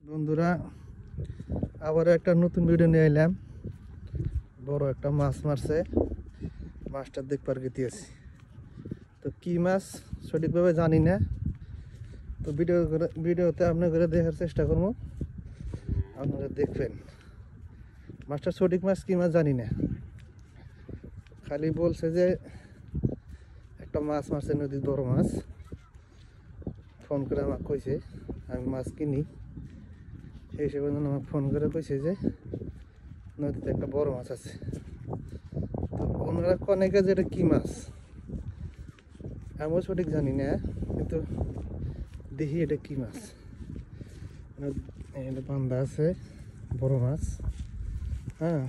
বন্ধুরা আবার একটা নতুন ভিডিও নিয়ে এলাম। বড় একটা মাছ মারছে, মাছটা দেখবার গেতেছি। তো কি মাছ সঠিকভাবে জানি না, তো ভিডিওতে আপনাদের দেখার চেষ্টা করবো, আপনারা দেখবেন। মাছটা সঠিক মাছ কি মাছ জানি না, খালি বলছে যে একটা মাছ মারছে, নদীর বড় মাছ। ফোন করে আমাকে কইছে, আমি মাছ কিনি সেই হিসেবে আমাকে ফোন করে কইছে যে নদীতে একটা বড় মাছ আছে। তো ওনারা অনেকে যে এটা কী মাছ আমিও সঠিক জানি না, কিন্তু দেখি এটা কী মাছ। এটা বান্ধা আছে বড় মাছ। হ্যাঁ,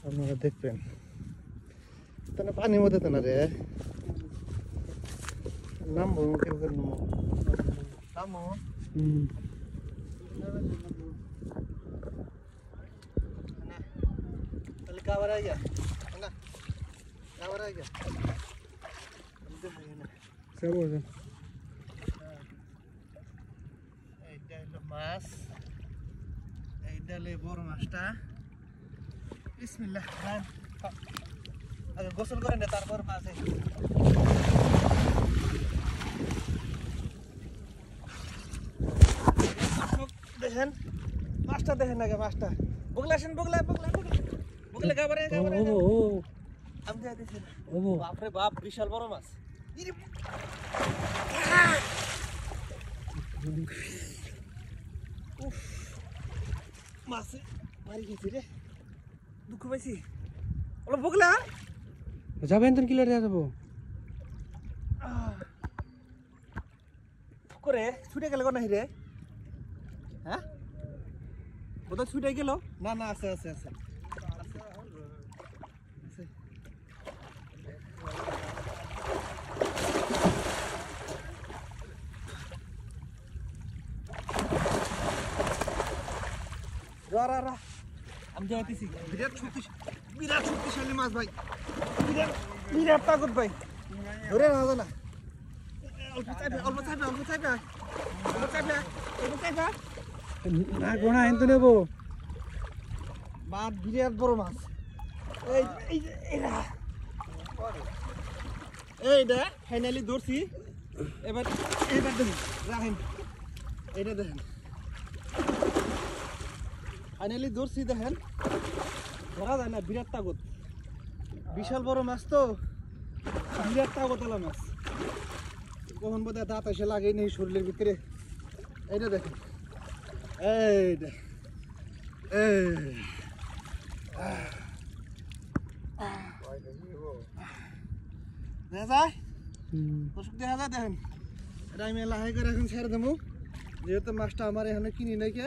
আপনারা দেখবেন। তাহলে পানির মধ্যে তো না রে, নামবো কেউ করে নামবো। Kabar aja, mana? Kabar aja. Siapa tu? Ini lemas, ini lebor masta. Bismillah. Agak gosol kau yang datar bor mas. Dehen, masta dehen aja masta. Buglasin bugla. বগলে কাবারে আমি যাই দিছি। বাপ রে বাপ, বিশাল বড় মাছ। উফ, মাছে মারি গেছি রে, দুঃখ পাইছি। ওলা বগলা যাবেন তো কিলার যাবো করে ছুটে গেল না রে? হ্যাঁ, বোধহয় ছুটে গেল। না না, আছে আছে আছে আমি যাইতেছি। বিরাট শক্তিশালী মাছ ভাই, বিরাট তাগত ভাই, ধরে না না। অল্প চাইবে না গোনা এনতো নেবো। মাছ বিরাট বড় মাছ। এইটা ফাইনালি ধরছি। এবার দেখেন, রাখেন, এইটা দেখেন, ফাইনালি ধরছি। দেখেন, ধরা যায় না, বিরাট তাগত, বিশাল বড় মাছ তো, বিরাট তাগতওয়ালা মাছ। কখন বোধহয় দাঁত এসে লাগেই নেই শরীরের ভিতরে। এইটা দেখেন, এইটা দেখা যায়, দর্শক দেখা যায়। দেখেন, এটা আমি লাহে করে এখন ছেড়ে দেবো, যেহেতু মাছটা আমার এখানে কিনি নাকি।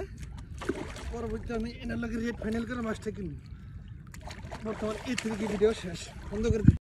পরবর্তীতে আমি এনার লোকের রেট ফাইনাল করে মাছটা কিনি। বর্তমান এই থেকে ভিডিও শেষ, বন্ধ করে দিই।